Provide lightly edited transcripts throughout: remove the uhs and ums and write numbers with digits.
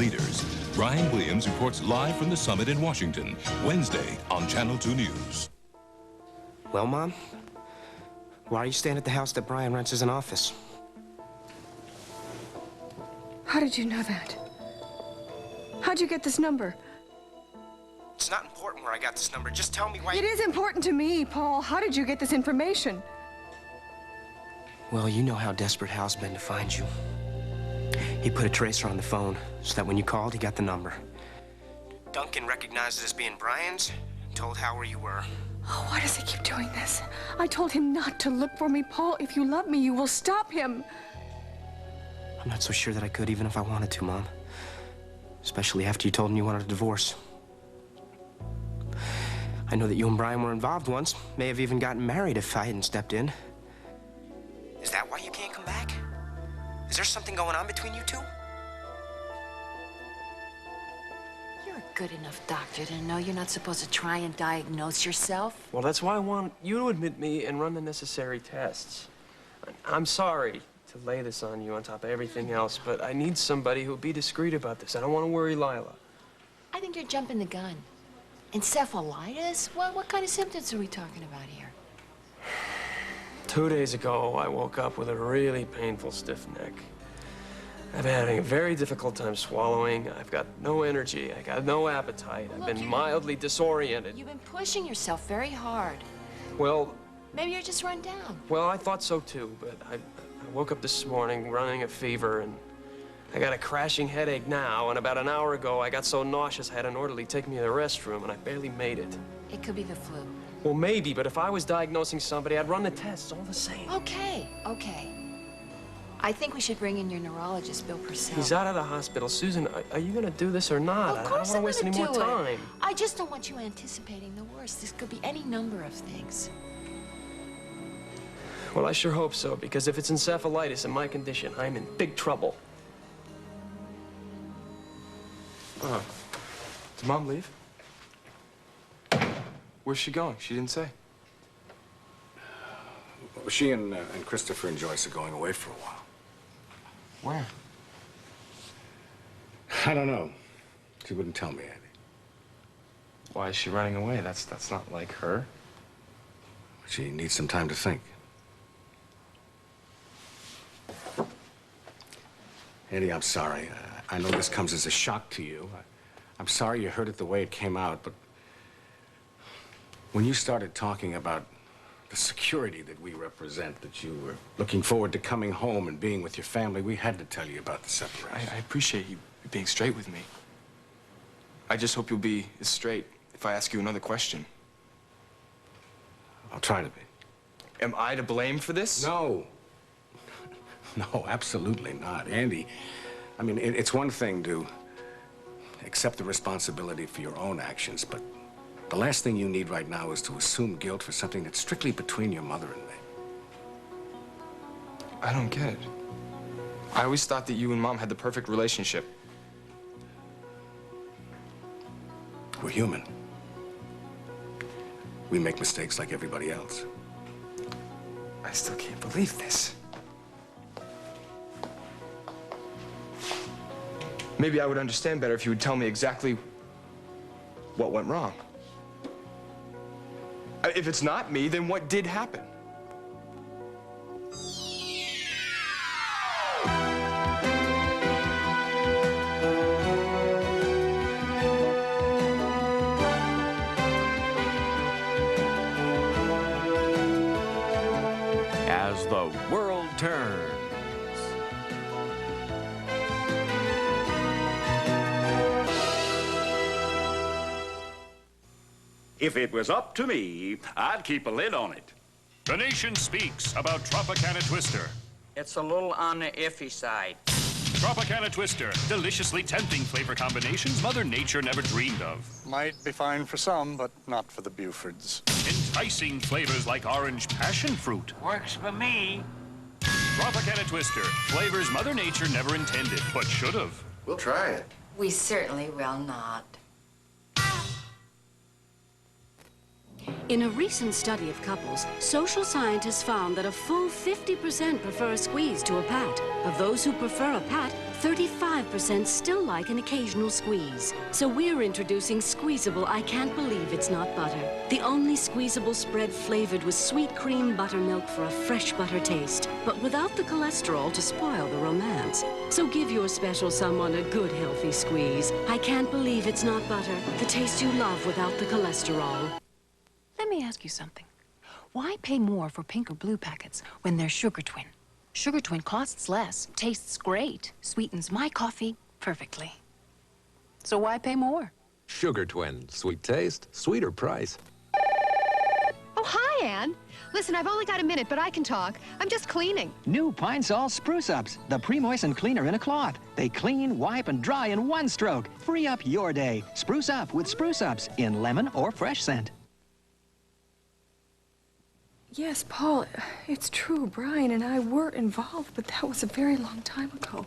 leaders. Brian Williams reports live from the summit in Washington, Wednesday on Channel 2 News. Well, Mom, why are you staying at the house that Brian rents as an office? How did you know that? How'd you get this number? It's not important where I got this number. Just tell me why. It is important to me, Paul. How did you get this information? Well, you know how desperate Hal's been to find you. He put a tracer on the phone so that when you called, he got the number. Duncan recognized it as being Brian's and told Hal where you were. Oh, why does he keep doing this? I told him not to look for me, Paul. If you love me, you will stop him. I'm not so sure that I could, even if I wanted to, Mom. Especially after you told him you wanted a divorce. I know that you and Brian were involved once. May have even gotten married if I hadn't stepped in. Is that why you can't come back? Is there something going on between you two? You're a good enough doctor to know you're not supposed to try and diagnose yourself. Well, that's why I want you to admit me and run the necessary tests. I'm sorry to lay this on you on top of everything else, but I need somebody who'll be discreet about this. I don't want to worry Lila. I think you're jumping the gun. Encephalitis? What kind of symptoms are we talking about here? 2 days ago, I woke up with a really painful stiff neck. I've been having a very difficult time swallowing. I've got no energy. I got no appetite. I've been mildly disoriented. You've been pushing yourself very hard. Well... Maybe you're just run down. Well, I thought so too, but I woke up this morning running a fever, and I got a crashing headache now, and about an hour ago, I got so nauseous I had an orderly take me to the restroom, and I barely made it. It could be the flu. Well, maybe, but if I was diagnosing somebody, I'd run the tests all the same. Okay. I think we should bring in your neurologist, Bill Purcell. He's out of the hospital. Susan, are you going to do this or not? Of course I don't want to waste any more time. I just don't want you anticipating the worst. This could be any number of things. Well, I sure hope so, because if it's encephalitis in my condition, I'm in big trouble. Did Mom leave? Where's she going? She didn't say. She and Christopher and Joyce are going away for a while. Where? I don't know. She wouldn't tell me, Andy. Why is she running away? That's not like her. She needs some time to think. Andy, I'm sorry. I know this comes as a shock to you. I'm sorry you heard it the way it came out, but when you started talking about the security that we represent, that you were looking forward to coming home and being with your family, we had to tell you about the separation. I appreciate you being straight with me. I just hope you'll be as straight if I ask you another question. I'll try to be. Am I to blame for this? No. No, absolutely not. Andy, I mean, it's one thing to accept the responsibility for your own actions, but the last thing you need right now is to assume guilt for something that's strictly between your mother and me. I don't get it. I always thought that you and Mom had the perfect relationship. We're human. We make mistakes like everybody else. I still can't believe this. Maybe I would understand better if you would tell me exactly what went wrong. If it's not me, then what did happen? As the world turns. If it was up to me, I'd keep a lid on it. The nation speaks about Tropicana Twister. It's a little on the iffy side. Tropicana Twister, deliciously tempting flavor combinations Mother Nature never dreamed of. Might be fine for some, but not for the Bufords. Enticing flavors like orange passion fruit. Works for me. Tropicana Twister, flavors Mother Nature never intended, but should have. We'll try it. We certainly will not. In a recent study of couples, social scientists found that a full 50% prefer a squeeze to a pat. Of those who prefer a pat, 35% still like an occasional squeeze. So we're introducing squeezable I Can't Believe It's Not Butter. The only squeezable spread flavored with sweet cream buttermilk for a fresh butter taste, but without the cholesterol to spoil the romance. So give your special someone a good, healthy squeeze. I Can't Believe It's Not Butter. The taste you love without the cholesterol. Let me ask you something. Why pay more for pink or blue packets when they're Sugar Twin? Sugar Twin costs less, tastes great, sweetens my coffee perfectly. So why pay more? Sugar Twin. Sweet taste, sweeter price. Oh, hi, Anne. Listen, I've only got a minute, but I can talk. I'm just cleaning. New Pine Sol Spruce Ups, the pre-moistened cleaner in a cloth. They clean, wipe, and dry in one stroke. Free up your day. Spruce up with Spruce Ups in lemon or fresh scent. Yes, Paul, it's true. Brian and I were involved, but that was a very long time ago.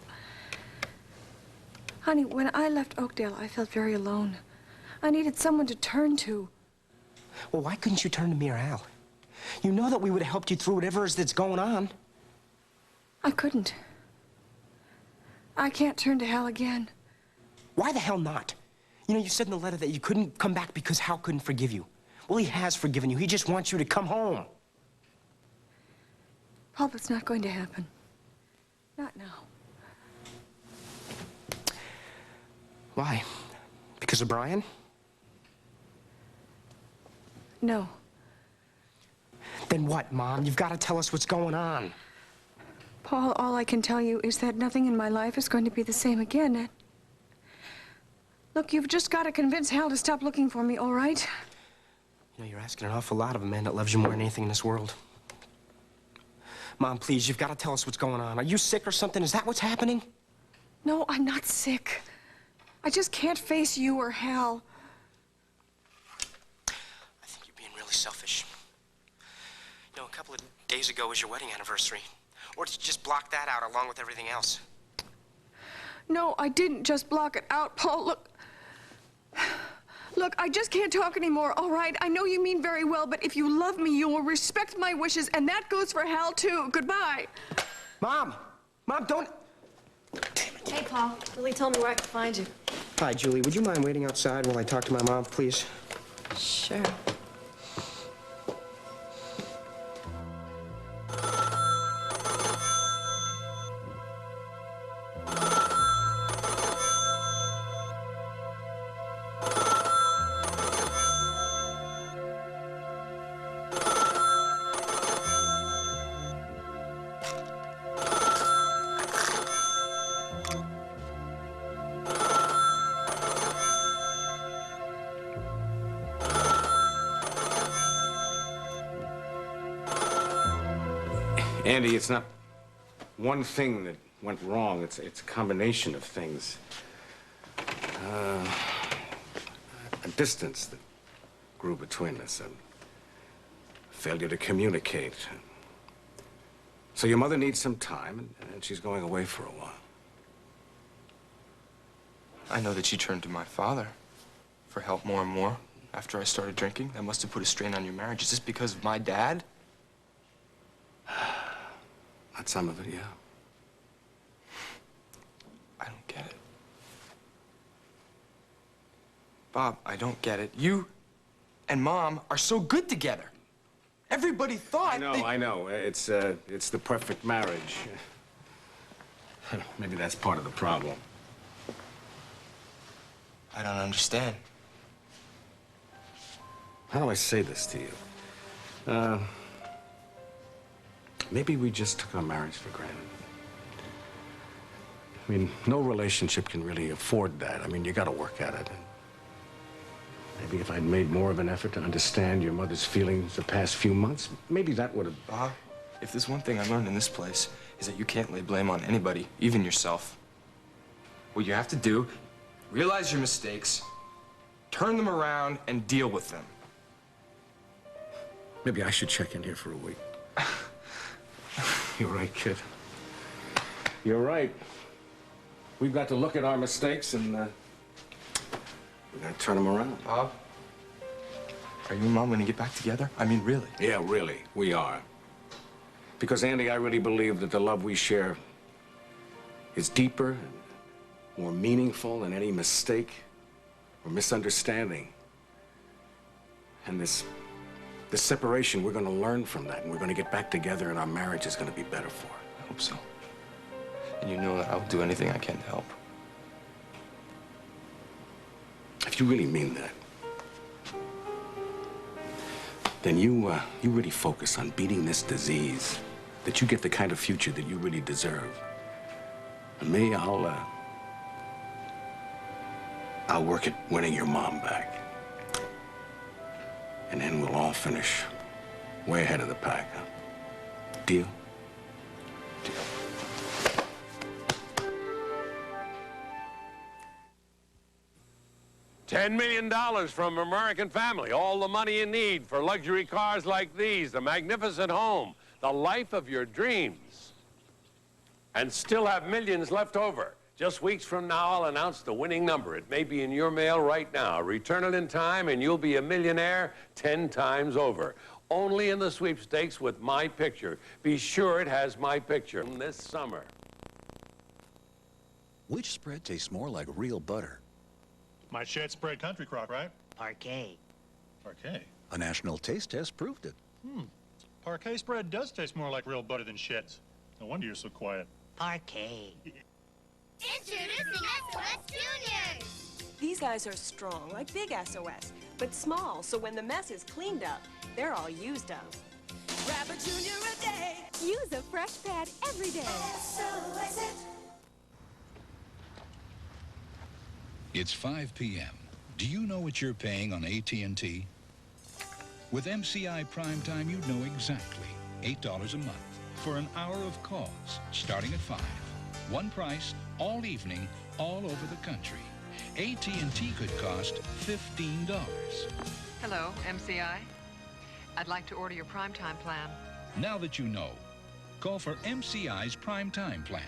Honey, when I left Oakdale, I felt very alone. I needed someone to turn to. Well, why couldn't you turn to me or Al? You know that we would have helped you through whatever it is that's going on. I couldn't. I can't turn to Hal again. Why the hell not? You know, you said in the letter that you couldn't come back because Hal couldn't forgive you. Well, he has forgiven you. He just wants you to come home. Paul, that's not going to happen. Not now. Why? Because of Brian? No. Then what, Mom? You've got to tell us what's going on. Paul, all I can tell you is that nothing in my life is going to be the same again. And look, you've just got to convince Hal to stop looking for me, all right? You know, you're asking an awful lot of a man that loves you more than anything in this world. Mom, please, you've got to tell us what's going on. Are you sick or something? Is that what's happening? No, I'm not sick. I just can't face you or Hal. I think you're being really selfish. You know, a couple of days ago was your wedding anniversary. Or did you just block that out along with everything else? No, I didn't just block it out, Paul. Look. Look, I just can't talk anymore, all right? I know you mean very well, but if you love me, you will respect my wishes, and that goes for Hal, too. Goodbye. Mom! Mom, don't... Hey, Paul. Lily told me where I could find you. Hi, Julie. Would you mind waiting outside while I talk to my mom, please? Sure. Andy, it's not one thing that went wrong. It's a combination of things. A distance that grew between us, a failure to communicate. So your mother needs some time, and she's going away for a while. I know that you turned to my father for help more and more after I started drinking. That must have put a strain on your marriage. Is this because of my dad? Not some of it, yeah. I don't get it. Bob, I don't get it. You and Mom are so good together. Everybody thought I know. It's the perfect marriage. Maybe that's part of the problem. I don't understand. How do I say this to you? Maybe we just took our marriage for granted. I mean, no relationship can really afford that. I mean, you gotta work at it. Maybe if I'd made more of an effort to understand your mother's feelings the past few months, maybe that would have... Bob, if there's one thing I learned in this place, is that you can't lay blame on anybody, even yourself. What you have to do, realize your mistakes, turn them around, and deal with them. Maybe I should check in here for a week. You're right, kid. You're right. We've got to look at our mistakes and we got to turn them around. Bob, are you and Mom going to get back together? I mean, really? Yeah, really, we are. Because, Andy, I really believe that the love we share is deeper more meaningful than any mistake or misunderstanding. And this separation, we're going to learn from that, and we're going to get back together, and our marriage is going to be better for it. I hope so. And you know that I will do anything I can to help. If you really mean that, then you really focus on beating this disease, that you get the kind of future that you really deserve. And me, I'll work at winning your mom back. And then we'll all finish way ahead of the pack, huh? Deal? $10 million from American Family. All the money you need for luxury cars like these, a magnificent home, the life of your dreams. And still have millions left over. Just weeks from now, I'll announce the winning number. It may be in your mail right now. Return it in time, and you'll be a millionaire 10 times over. Only in the sweepstakes with my picture. Be sure it has my picture this summer. Which spread tastes more like real butter? My shed spread country crock, right? Parquet. Parquet? A national taste test proved it. Parquet spread does taste more like real butter than sheds. No wonder you're so quiet. Parquet. Introducing SOS Juniors! These guys are strong, like big SOS, but small, so when the mess is cleaned up, they're all used up. Grab a junior a day. Use a fresh pad every day. SOS it. It's 5 p.m. Do you know what you're paying on AT&T? With MCI Primetime, you'd know exactly. $8 a month for an hour of calls, starting at 5. One price, all evening, all over the country. AT&T could cost $15. Hello, MCI. I'd like to order your primetime plan. Now that you know, call for MCI's Primetime Plan.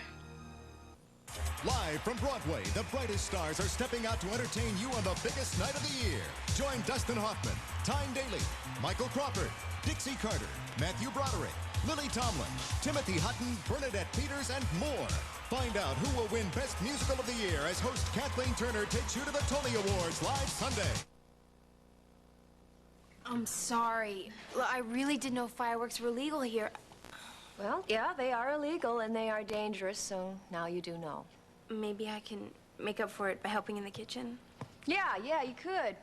Live from Broadway, the brightest stars are stepping out to entertain you on the biggest night of the year. Join Dustin Hoffman, Tyne Daly, Michael Crawford, Dixie Carter, Matthew Broderick, Lily Tomlin, Timothy Hutton, Bernadette Peters, and more. Find out who will win Best Musical of the Year as host Kathleen Turner takes you to the Tony Awards live Sunday. I'm sorry. Look, I really didn't know fireworks were legal here. Well, yeah, they are illegal and they are dangerous, so now you do know. Maybe I can make up for it by helping in the kitchen? Yeah, you could.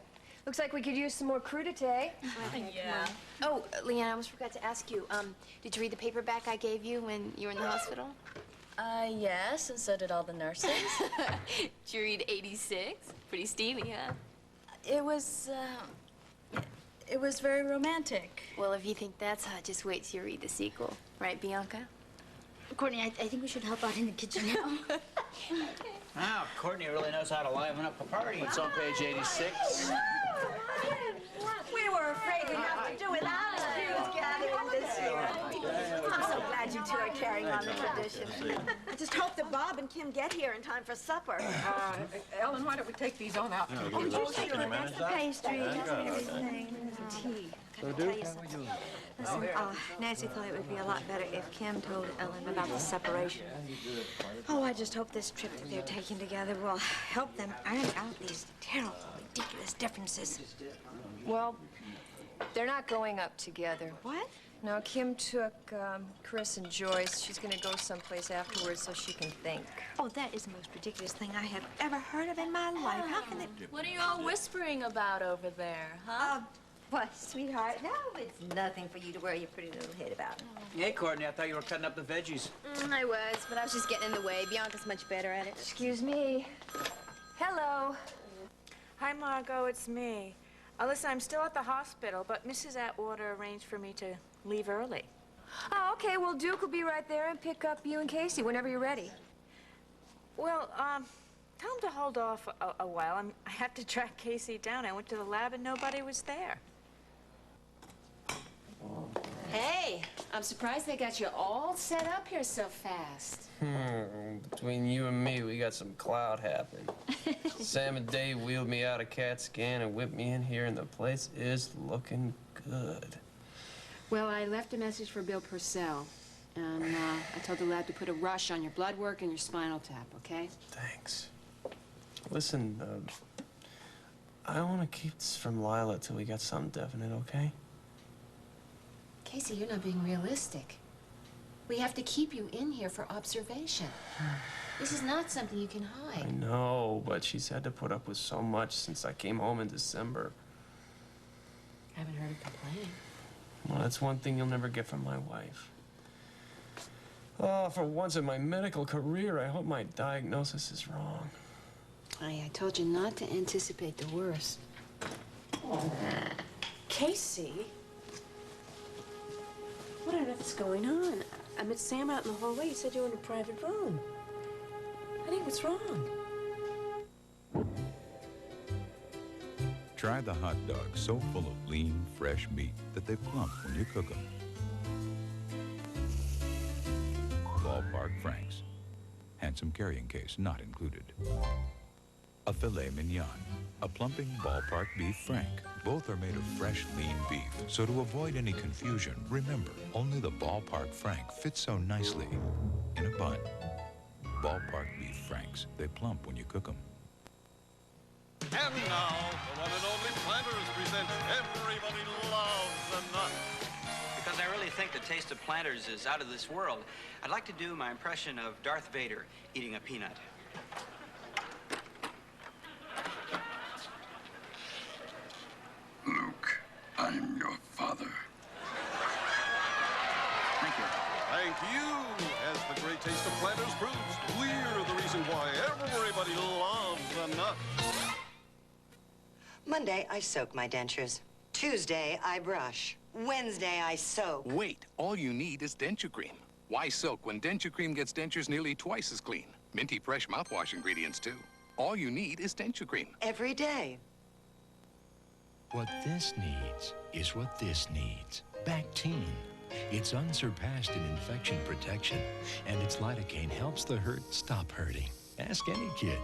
Looks like we could use some more crudité. Yeah. Oh, Leanne, I almost forgot to ask you. Did you read the paperback I gave you when you were in the hospital? Yes, and so did all the nurses. Did you read 86? Pretty steamy, huh? It was very romantic. Well, if you think that's hot, just wait till you read the sequel. Right, Bianca? Courtney, I think we should help out in the kitchen now. Wow, Courtney really knows how to liven up a party. It's on page 86. We were afraid we'd have to do without you gathering this year. I'm so glad you two are carrying on the tradition. I just hope that Bob and Kim get here in time for supper. Ellen, why don't we take these on out? Oh, sure. That's the pastry. That's everything. Tea. Can I tell you something? Listen, Nancy thought it would be a lot better if Kim told Ellen about the separation. Oh, I just hope this trip that they're taking together will help them iron out these terrible, ridiculous differences. Well, they're not going up together. What? No, Kim took Chris and Joyce. She's going to go someplace afterwards so she can think. Oh, that is the most ridiculous thing I have ever heard of in my life. How can they... What are you all whispering about over there, huh? What, sweetheart? No, it's nothing for you to worry your pretty little head about. Hey, Courtney, I thought you were cutting up the veggies. I was, but I was just getting in the way. Bianca's much better at it. Excuse me. Hello. Hi, Margot, it's me. Listen, I'm still at the hospital, but Mrs. Atwt arranged for me to leave early. Oh, okay. Well, Duke will be right there and pick up you and Casey whenever you're ready. Well, tell him to hold off a while. I have to track Casey down. I went to the lab and nobody was there. Hey, I'm surprised they got you all set up here so fast. Between you and me, we got some clout happening. Sam and Dave wheeled me out of CAT scan and whipped me in here, and the place is looking good. Well, I left a message for Bill Purcell, and I told the lab to put a rush on your blood work and your spinal tap, okay? Thanks. Listen, I want to keep this from Lila till we get something definite, okay? Casey, you're not being realistic. We have to keep you in here for observation. This is not something you can I hide. know, but she's had to put up with so much since I came home in December. I haven't heard her complain. Well, that's one thing you'll never get from my wife. Oh, for once in my medical career, I hope my diagnosis is wrong. I told you not to anticipate the worst. Casey? What on earth is going on? I met Sam out in the hallway. You said you were in a private room. Honey, what's wrong? Try the hot dogs so full of lean, fresh meat that they plump when you cook them. Ballpark Franks. Handsome carrying case not included. A filet mignon. A plumping ballpark beef frank. Both are made of fresh, lean beef. So to avoid any confusion, remember, only the ballpark frank fits so nicely in a bun. Ballpark beef franks. They plump when you cook them. And now, the one and only Planters presents Everybody Loves a Nut. Because I really think the taste of Planters is out of this world, I'd like to do my impression of Darth Vader eating a peanut. Luke, I'm your father. Thank you. Thank you. As the great taste of Planters proves, we're the reason why everybody loves a nut. Monday, I soak my dentures. Tuesday, I brush. Wednesday, I soak. Wait, all you need is denture cream. Why soak when denture cream gets dentures nearly twice as clean? Minty fresh mouthwash ingredients, too. All you need is denture cream. Every day. What this needs is what this needs. Bactine. It's unsurpassed in infection protection, and its lidocaine helps the hurt stop hurting. Ask any kid.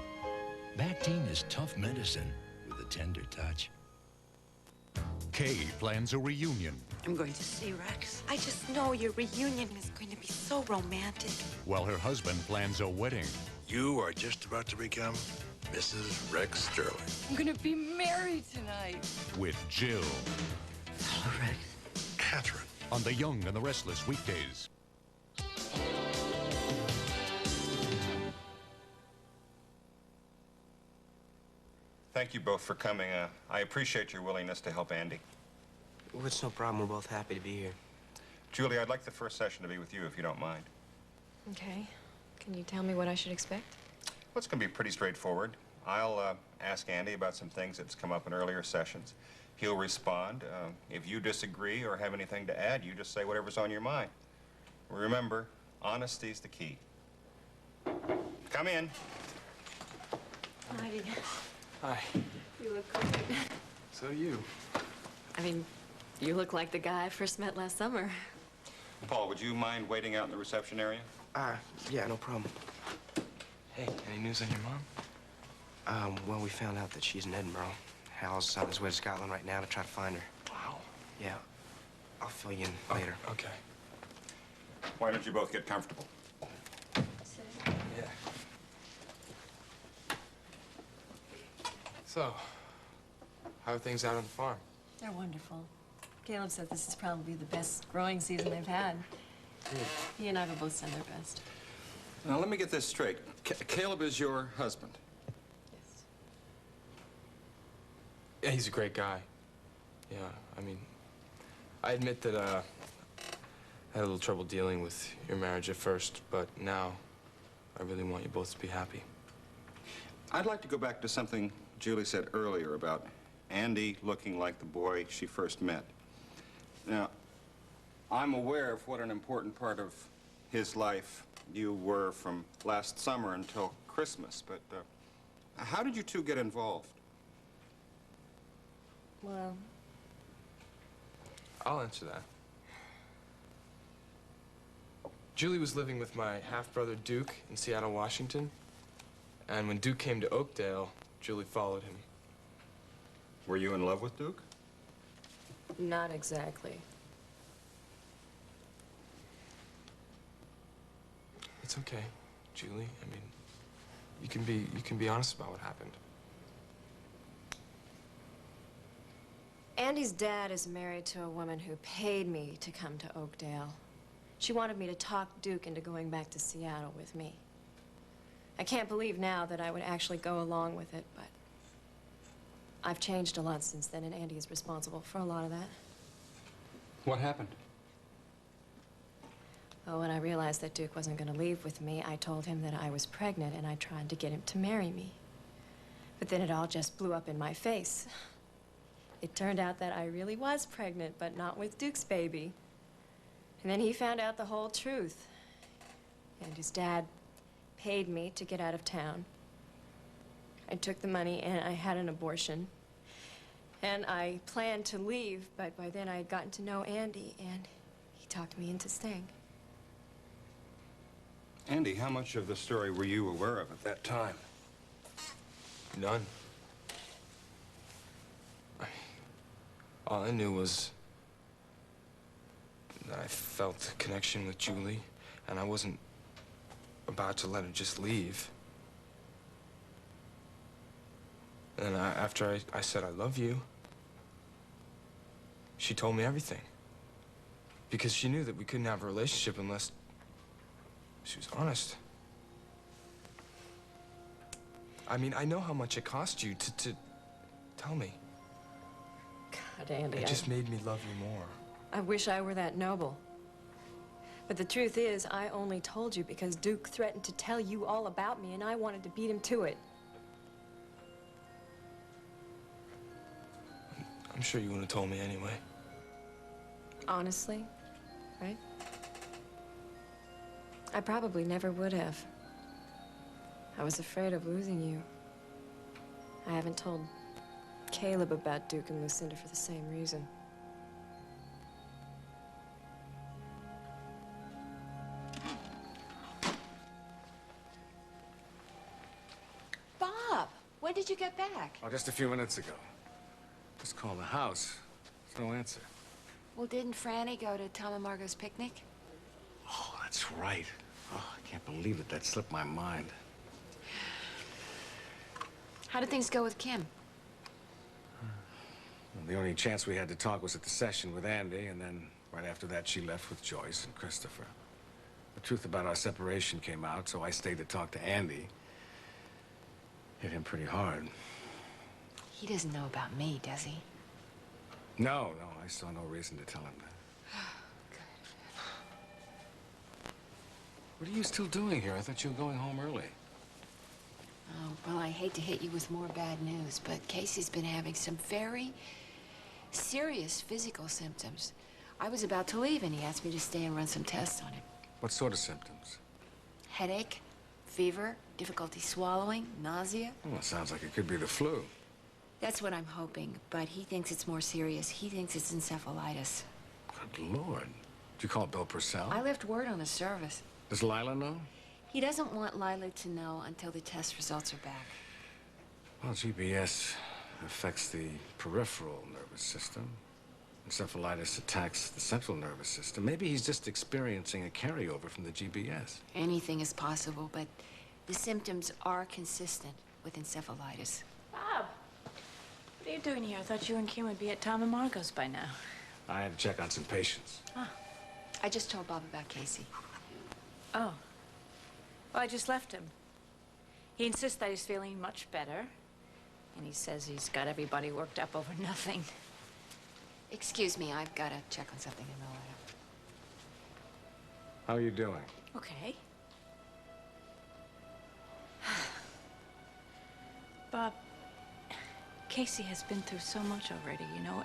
Bactine is tough medicine with a tender touch. Kay plans a reunion, I'm going to see Rex. I just know your reunion is going to be so romantic. while her husband plans a wedding. You are just about to become Mrs. Rex Sterling. I'm going to be married tonight. With Jill. Hello, Rex. Catherine. On The Young and the Restless weekdays. Thank you both for coming. I appreciate your willingness to help Andy. Well, it's no problem. We're both happy to be here. Julie, I'd like the first session to be with you, if you don't mind. Okay. Can you tell me what I should expect? Well, it's going to be pretty straightforward. I'll ask Andy about some things that's come up in earlier sessions. He'll respond. If you disagree or have anything to add, you just say whatever's on your mind. Remember, honesty's the key. Come in. Heidi, Hi. you look great. So do you. I mean, you look like the guy I first met last summer. Paul, would you mind waiting out in the reception area? Yeah, no problem. Hey, any news on your mom? Well, we found out that she's in Edinburgh. Hal's on his way to Scotland right now to try to find her. Wow. Yeah. I'll fill you in later. Okay. Why don't you both get comfortable? Yeah. So, how are things out on the farm? They're wonderful. Caleb said this is probably the best growing season they've had. He and I will both send their best. Now, let me get this straight. Caleb is your husband? Yes. Yeah, he's a great guy. Yeah, I mean, I admit that, I had a little trouble dealing with your marriage at first, but now I really want you both to be happy. I'd like to go back to something Julie said earlier about Andy looking like the boy she first met. Now, I'm aware of what an important part of his life you were from last summer until Christmas, but how did you two get involved? Well, I'll answer that. Julie was living with my half-brother Duke in Seattle, Washington. And when Duke came to Oakdale, Julie followed him. Were you in love with Duke? Not exactly. It's okay, Julie. I mean, you can be honest about what happened. Andy's dad is married to a woman who paid me to come to Oakdale. She wanted me to talk Duke into going back to Seattle with me. I can't believe now that I would actually go along with it, but I've changed a lot since then, and Andy is responsible for a lot of that. What happened? Well, when I realized that Duke wasn't going to leave with me, I told him that I was pregnant, and I tried to get him to marry me. But then it all just blew up in my face. It turned out that I really was pregnant, but not with Duke's baby. And then he found out the whole truth. And his dad paid me to get out of town. I took the money and I had an abortion. And I planned to leave, but by then I had gotten to know Andy, and he talked me into staying. Andy, how much of the story were you aware of at that time? None. All I knew was that I felt a connection with Julie, and I wasn't about to let her just leave. And after I said I love you, she told me everything. Because she knew that we couldn't have a relationship unless she was honest. I mean, I know how much it cost you to tell me. God, Andy, It just made me love you more. I wish I were that noble. But the truth is, I only told you because Duke threatened to tell you all about me, and I wanted to beat him to it. I'm sure you wouldn't have told me anyway. Honestly, right? I probably never would have. I was afraid of losing you. I haven't told Caleb about Duke and Lucinda for the same reason. Bob, when did you get back? Oh, just a few minutes ago. Just called the house. There's no answer. Well, didn't Franny go to Tom and Margot's picnic? Oh, that's right. Oh, I can't believe it. That slipped my mind. How did things go with Kim? Well, the only chance we had to talk was at the session with Andy, and then right after that, she left with Joyce and Christopher. The truth about our separation came out, so I stayed to talk to Andy. Hit him pretty hard. He doesn't know about me, does he? No, I saw no reason to tell him that. What are you still doing here? I thought you were going home early. Oh, well, I hate to hit you with more bad news, but Casey's been having some very serious physical symptoms. I was about to leave, and he asked me to stay and run some tests on him. What sort of symptoms? Headache, fever, difficulty swallowing, nausea. Well, it sounds like it could be the flu. That's what I'm hoping, but he thinks it's more serious. He thinks it's encephalitis. Good Lord. Did you call Bill Purcell? I left word on the service. Does Lila know? He doesn't want Lila to know until the test results are back. Well, GBS affects the peripheral nervous system. Encephalitis attacks the central nervous system. Maybe he's just experiencing a carryover from the GBS. Anything is possible, but the symptoms are consistent with encephalitis. Bob, what are you doing here? I thought you and Kim would be at Tom and Margot's by now. I had to check on some patients. Ah. I just told Bob about Casey. Oh. Well, I just left him. He insists that he's feeling much better. And he says he's got everybody worked up over nothing. Excuse me, I've got to check on something in the lab. How are you doing? Okay. Bob, Casey has been through so much already, you know.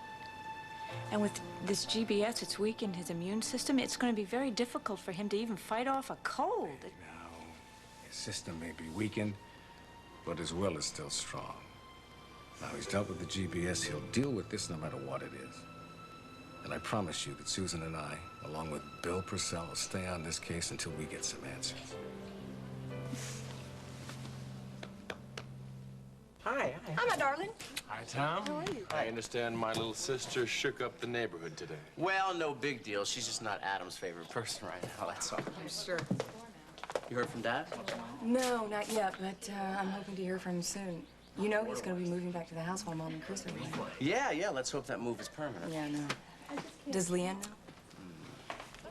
And with this GBS, it's weakened his immune system. It's going to be very difficult for him to even fight off a cold. Now, his system may be weakened, but his will is still strong. Now, he's dealt with the GBS. He'll deal with this no matter what it is. And I promise you that Susan and I, along with Bill Purcell, will stay on this case until we get some answers. Hi. Hi, my darling. Hi, Tom. How are you? I understand my little sister shook up the neighborhood today. Well, no big deal. She's just not Adam's favorite person right now, that's all. I'm sure. You heard from Dad? No, not yet, but I'm hoping to hear from him soon. You know he's going to be moving back to the house while Mom and Chris are away. Yeah, let's hope that move is permanent. Yeah, I know. Does Leanne know?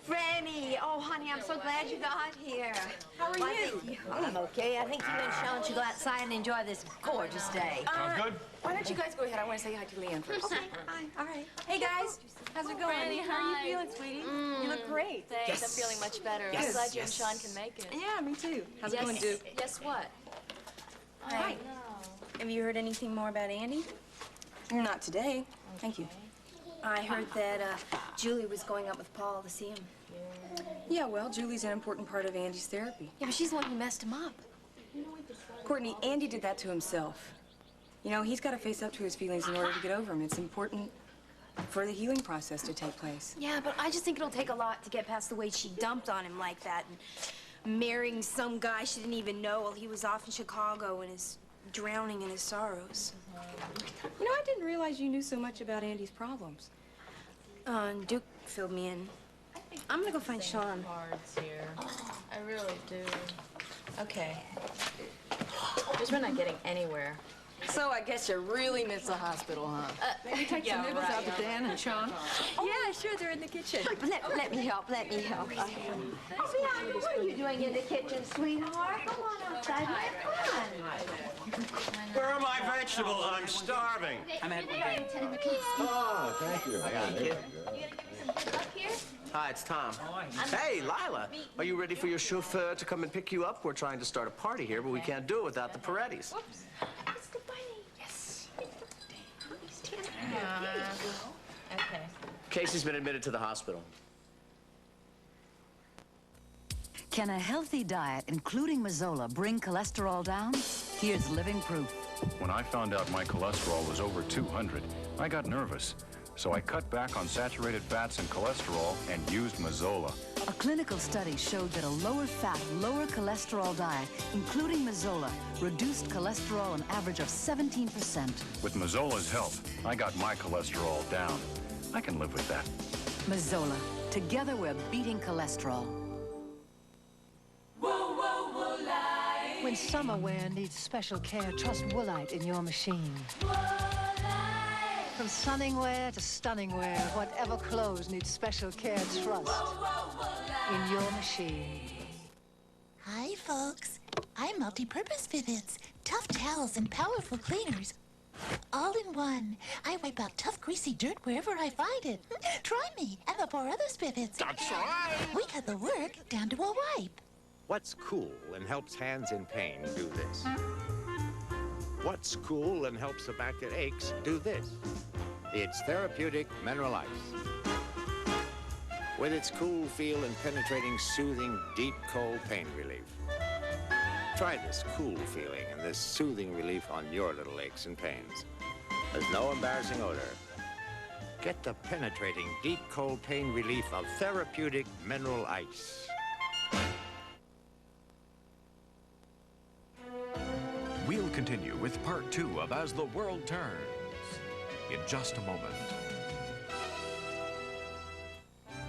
Franny, oh, honey, I'm so glad you got here. How are you? I'm okay. I think you and Sean should go outside and enjoy this gorgeous day. Sounds good. Why don't you guys go ahead? I want to say hi to Leanne first. Okay, hi. All right. Hey, guys. How's it going? Franny, How are you hi. feeling, sweetie? You look great. Thanks. Yes. I'm feeling much better. Yes. I'm glad you Yes. and Sean can make it. Yeah, me too. How's it going, Duke? Guess what? Hi. Have you heard anything more about Andy? Not today. Thank you. I heard that Julie was going up with Paul to see him. Yeah, well, Julie's an important part of Andy's therapy. Yeah, but she's the one who messed him up. Courtney, Andy did that to himself. You know, he's got to face up to his feelings in order to get over them. It's important for the healing process to take place. Yeah, but I just think it'll take a lot to get past the way she dumped on him like that and marrying some guy she didn't even know while he was off in Chicago and is drowning in his sorrows. You know, I didn't realize you knew so much about Andy's problems. Duke filled me in. I'm gonna go find Sean. Cards here. I really do. Okay. Just we're not getting anywhere. So I guess you really miss the hospital, huh? Maybe take some nibbles out to Dan and Sean. Yeah, sure, they're in the kitchen. Let me help, let me help. Leanne, what are you doing in the kitchen, sweetheart? Come on outside. Come on. Where are my vegetables? I'm starving. I'm at Oh, thank you. Thank you. Hi, it's Tom. Hey, Lila, are you ready for your chauffeur to come and pick you up? We're trying to start a party here, but we can't do it without the Parettis. Yes. Okay. Casey's been admitted to the hospital. Can a healthy diet, including Mazola, bring cholesterol down? Here's living proof. When I found out my cholesterol was over 200, I got nervous. So I cut back on saturated fats and cholesterol and used Mazola. A clinical study showed that a lower-fat, lower-cholesterol diet, including Mazola, reduced cholesterol an average of 17%. With Mazola's help, I got my cholesterol down. I can live with that. Mazola. Together, we're beating cholesterol. When summer wear needs special care, trust Woolite in your machine. From sunning wear to stunning wear, whatever clothes need special care, trust in your machine. Hi, folks. I'm Multi-Purpose Vivids. Tough towels and powerful cleaners. All in one. I wipe out tough, greasy dirt wherever I find it. Try me and the 4 other Spivots. That's right. We cut the work down to a wipe. What's cool and helps hands in pain do this? What's cool and helps the back that aches do this? It's therapeutic mineral ice. With its cool feel and penetrating, soothing, deep, cold pain relief. Try this cool feeling and this soothing relief on your little aches and pains. There's no embarrassing odor. Get the penetrating, deep, cold pain relief of therapeutic mineral ice. We'll continue with part 2 of As the World Turns in just a moment.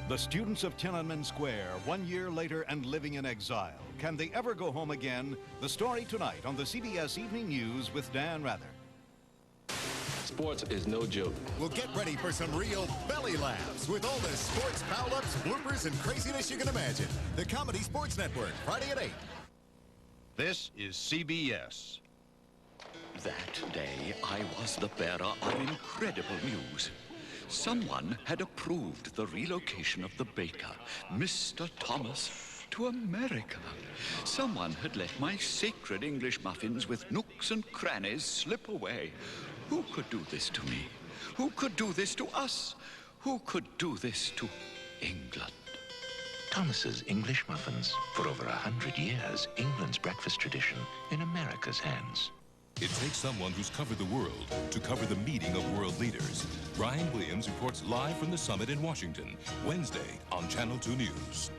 The students of Tiananmen Square, 1 year later and living in exile. Can they ever go home again? The story tonight on the CBS Evening News with Dan Rather. Sports is no joke. Well, get ready for some real belly laughs with all the sports foul-ups, bloopers, and craziness you can imagine. The Comedy Sports Network, Friday at 8. This is CBS. That day, I was the bearer of incredible news. Someone had approved the relocation of the baker, Mr. Thomas, to America. Someone had let my sacred English muffins with nooks and crannies slip away. Who could do this to me? Who could do this to us? Who could do this to England? Thomas's English muffins. For over 100 years, England's breakfast tradition in America's hands. It takes someone who's covered the world to cover the meeting of world leaders. Brian Williams reports live from the summit in Washington, Wednesday on Channel 2 News.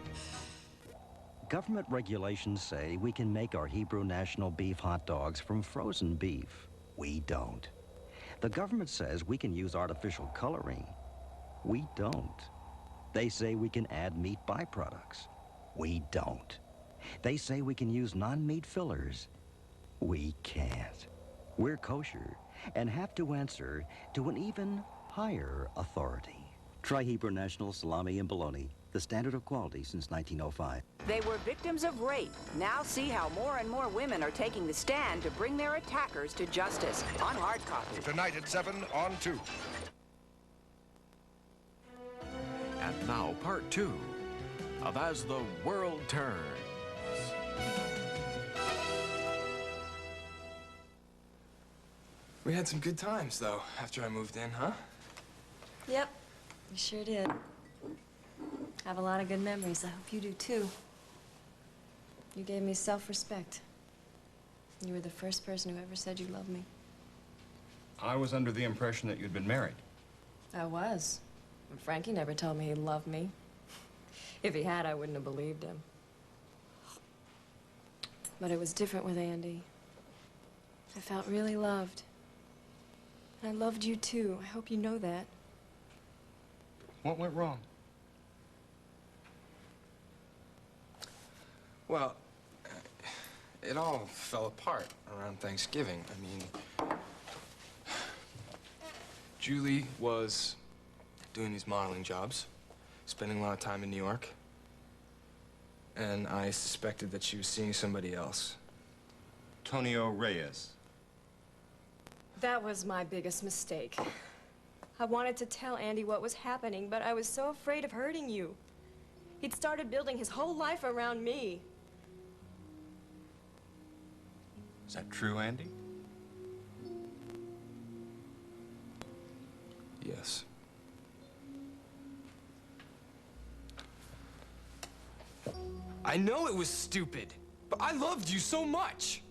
Government regulations say we can make our Hebrew national beef hot dogs from frozen beef. We don't. The government says we can use artificial coloring. We don't. They say we can add meat byproducts. We don't. They say we can use non-meat fillers. We can't. We're kosher and have to answer to an even higher authority. Try Hebrew National Salami and Bologna, the standard of quality since 1905. They were victims of rape. Now see how more and more women are taking the stand to bring their attackers to justice. On hard copy. Tonight at 7 on 2. And now, part 2 of As the World Turns. We had some good times, though, after I moved in, huh? Yep, you sure did. I have a lot of good memories. I hope you do, too. You gave me self-respect. You were the first person who ever said you loved me. I was under the impression that you'd been married. I was. But Frankie never told me he loved me. If he had, I wouldn't have believed him. But it was different with Andy. I felt really loved. And I loved you, too. I hope you know that. What went wrong? Well, it all fell apart around Thanksgiving. I mean, Julie was doing these modeling jobs, spending a lot of time in New York. And I suspected that she was seeing somebody else. Tonio Reyes. That was my biggest mistake. I wanted to tell Andy what was happening, but I was so afraid of hurting you. He'd started building his whole life around me. Is that true, Andy? Yes. I know it was stupid, but I loved you so much.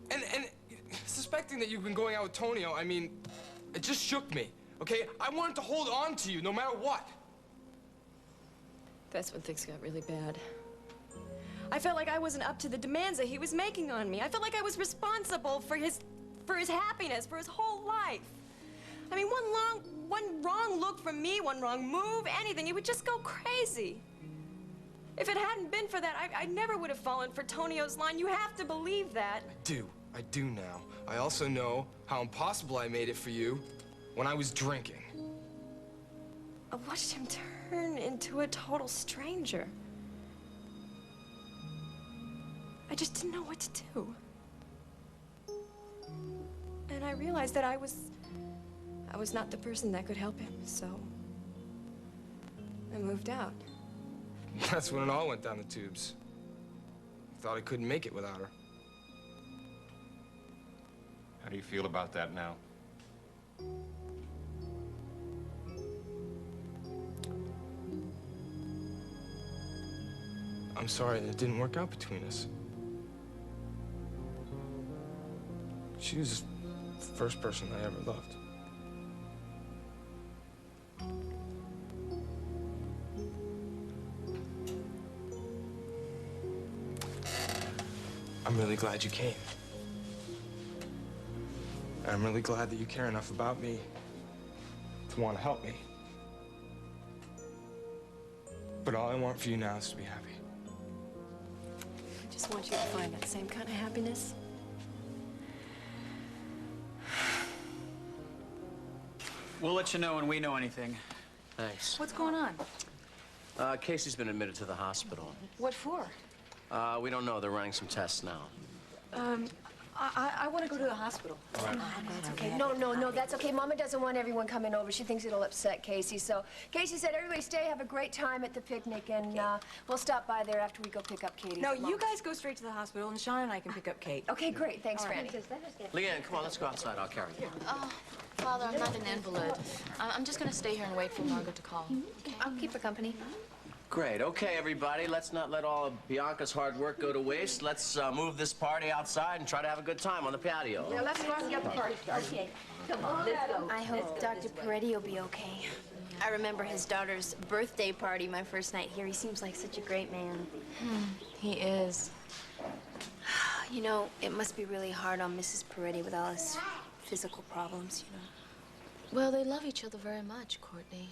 And suspecting that you've been going out with Tonio, I mean, it just shook me, okay? I wanted to hold on to you no matter what. That's when things got really bad. I felt like I wasn't up to the demands that he was making on me. I felt like I was responsible for his happiness, for his whole life. I mean, one wrong look from me, one wrong move, anything, he would just go crazy. If it hadn't been for that, I never would have fallen for Tonio's line. You have to believe that. I do now. I also know how impossible I made it for you when I was drinking. I watched him turn into a total stranger. I just didn't know what to do. And I realized that I was not the person that could help him, so I moved out. That's when it all went down the tubes. Thought I couldn't make it without her. How do you feel about that now? I'm sorry it didn't work out between us. She was the first person I ever loved. I'm really glad you came. And I'm really glad that you care enough about me to want to help me. But all I want for you now is to be happy. I just want you to find that same kind of happiness. We'll let you know when we know anything. Thanks. What's going on? Casey's been admitted to the hospital. What for? We don't know. They're running some tests now. I want to go to the hospital. All right. That's okay. No, that's okay. Mama doesn't want everyone coming over. She thinks it'll upset Casey. So Casey said, everybody stay, have a great time at the picnic, and we'll stop by there after we go pick up Katie. No, you guys go straight to the hospital, and Sean and I can pick up Kate. Okay, great. Thanks, All right. Franny. Leanne, come on, let's go outside. I'll carry you. Father, I'm not an invalid. I'm just going to stay here and wait for Margot to call. Okay. I'll keep her company. Great. Okay, everybody, let's not let all of Bianca's hard work go to waste. Let's move this party outside and try to have a good time on the patio. Yeah, let's go out and get the party started. Okay, come on, let's go. I hope Dr. Peretti will be okay. I remember his daughter's birthday party my first night here. He seems like such a great man. He is. You know, it must be really hard on Mrs. Peretti with all his physical problems, you know. Well, they love each other very much, Courtney.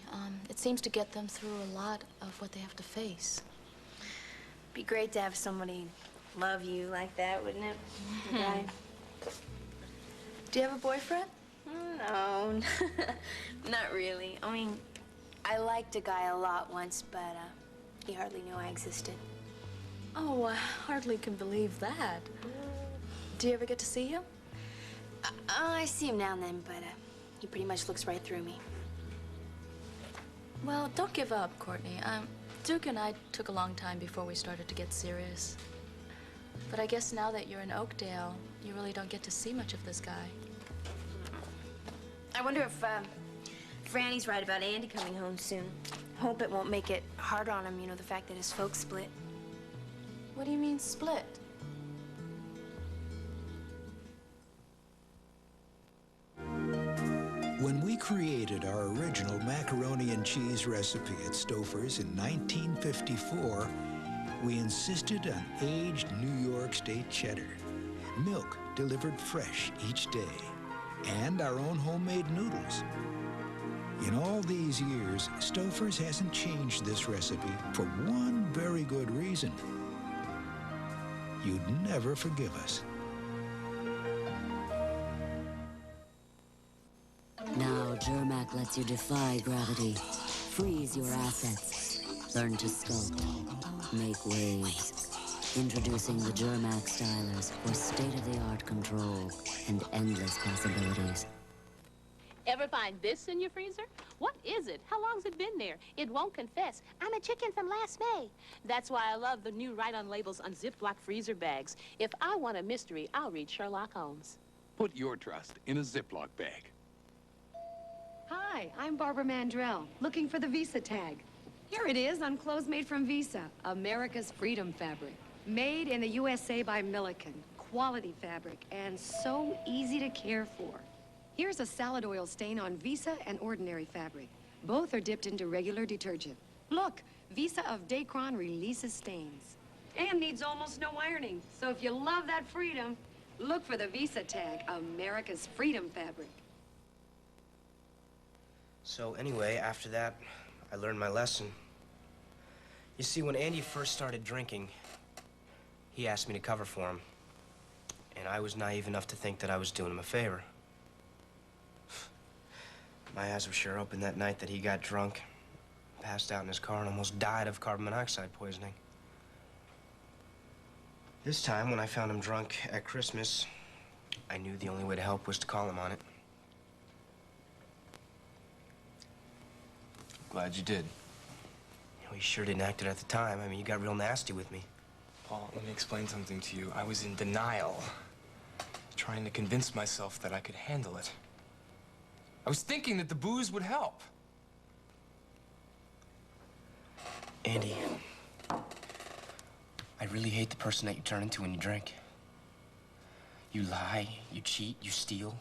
It seems to get them through a lot of what they have to face. Be great to have somebody love you like that, wouldn't it? Right? Do you have a boyfriend? No, not really. I mean, I liked a guy a lot once, but he hardly knew I existed. Oh, I hardly can believe that. Do you ever get to see him? I see him now and then, but he pretty much looks right through me. Well, don't give up, Courtney. Duke and I took a long time before we started to get serious. But I guess now that you're in Oakdale, you really don't get to see much of this guy. I wonder if Franny's right about Andy coming home soon. Hope it won't make it harder on him, you know, the fact that his folks split. What do you mean, split? When we created our original macaroni and cheese recipe at Stouffer's in 1954, we insisted on aged New York State cheddar, milk delivered fresh each day, and our own homemade noodles. In all these years, Stouffer's hasn't changed this recipe for one very good reason. You'd never forgive us. Now, Germac lets you defy gravity, freeze your assets, learn to sculpt, make waves. Introducing the Germac stylers for state-of-the-art control and endless possibilities. Ever find this in your freezer? What is it? How long's it been there? It won't confess. I'm a chicken from last May. That's why I love the new Right on Labels on Ziploc freezer bags. If I want a mystery, I'll read Sherlock Holmes. Put your trust in a Ziploc bag. Hi, I'm Barbara Mandrell, looking for the Visa tag. Here it is on clothes made from Visa, America's Freedom fabric. Made in the USA by Milliken. Quality fabric, and so easy to care for. Here's a salad oil stain on Visa and ordinary fabric. Both are dipped into regular detergent. Look, Visa of Dacron releases stains. And needs almost no ironing. So if you love that freedom, look for the Visa tag, America's Freedom fabric. So anyway, after that, I learned my lesson. You see, when Andy first started drinking, he asked me to cover for him. And I was naive enough to think that I was doing him a favor. My eyes were sure open that night that he got drunk, passed out in his car, and almost died of carbon monoxide poisoning. This time, when I found him drunk at Christmas, I knew the only way to help was to call him on it. Glad you did. You know, he sure didn't act it at the time. I mean, you got real nasty with me. Paul, let me explain something to you. I was in denial, trying to convince myself that I could handle it. I was thinking that the booze would help. Andy, I really hate the person that you turn into when you drink. You lie, you cheat, you steal.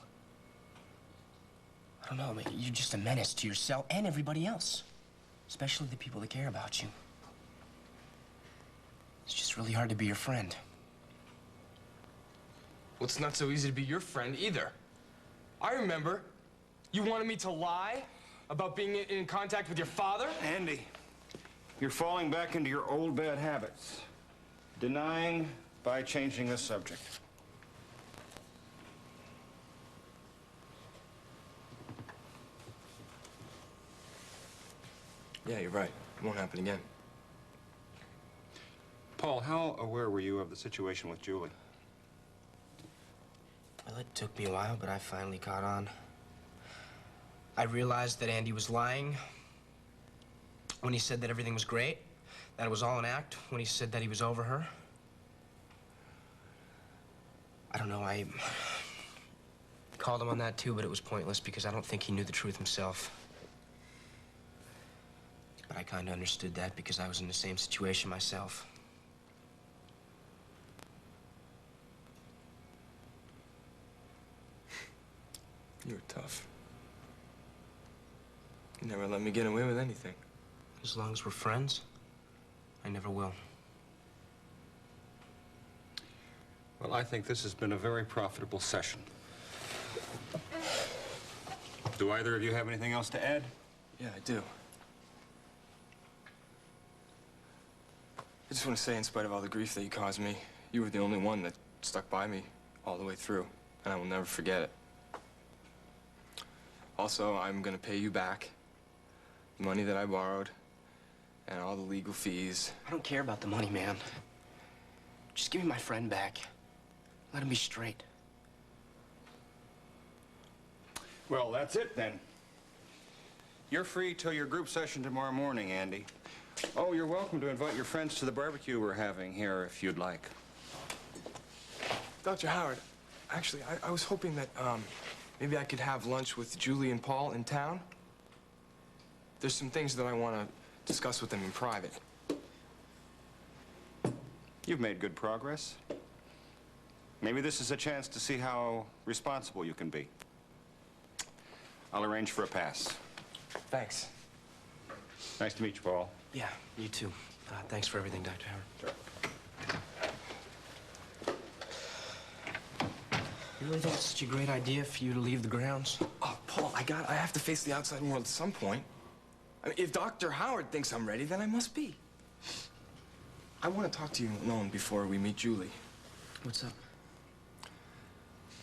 I don't know, man, you're just a menace to yourself and everybody else, especially the people that care about you. It's just really hard to be your friend. Well, it's not so easy to be your friend either. I remember you wanted me to lie about being in contact with your father. Andy, you're falling back into your old bad habits. Denying by changing the subject. Yeah, you're right. It won't happen again. Paul, how aware were you of the situation with Julie? Well, it took me a while, but I finally caught on. I realized that Andy was lying when he said that everything was great, that it was all an act, when he said that he was over her. I don't know, I called him on that too, but it was pointless because I don't think he knew the truth himself. But I kind of understood that because I was in the same situation myself. You were tough. You never let me get away with anything. As long as we're friends, I never will. Well, I think this has been a very profitable session. Do either of you have anything else to add? Yeah, I do. I just want to say, in spite of all the grief that you caused me, You were the only one that stuck by me all the way through, and I will never forget it. Also, I'm gonna pay you back the money that I borrowed and all the legal fees. I don't care about the money, man. Just give me my friend back. Let him be straight. Well, that's it then. You're free till your group session tomorrow morning, Andy. Oh, you're welcome to invite your friends to the barbecue we're having here if you'd like. Dr. Howard, actually, I was hoping that maybe I could have lunch with Julie and Paul in town. There's some things that I want to discuss with them in private. You've made good progress. Maybe this is a chance to see how responsible you can be. I'll arrange for a pass. Thanks. Nice to meet you, Paul. Yeah, you too. Thanks for everything, Dr. Howard. Sure. You really think it's such a great idea for you to leave the grounds? Oh, Paul, I have to face the outside world at some point. I mean, if Dr. Howard thinks I'm ready, then I must be. I want to talk to you alone before we meet Julie. What's up?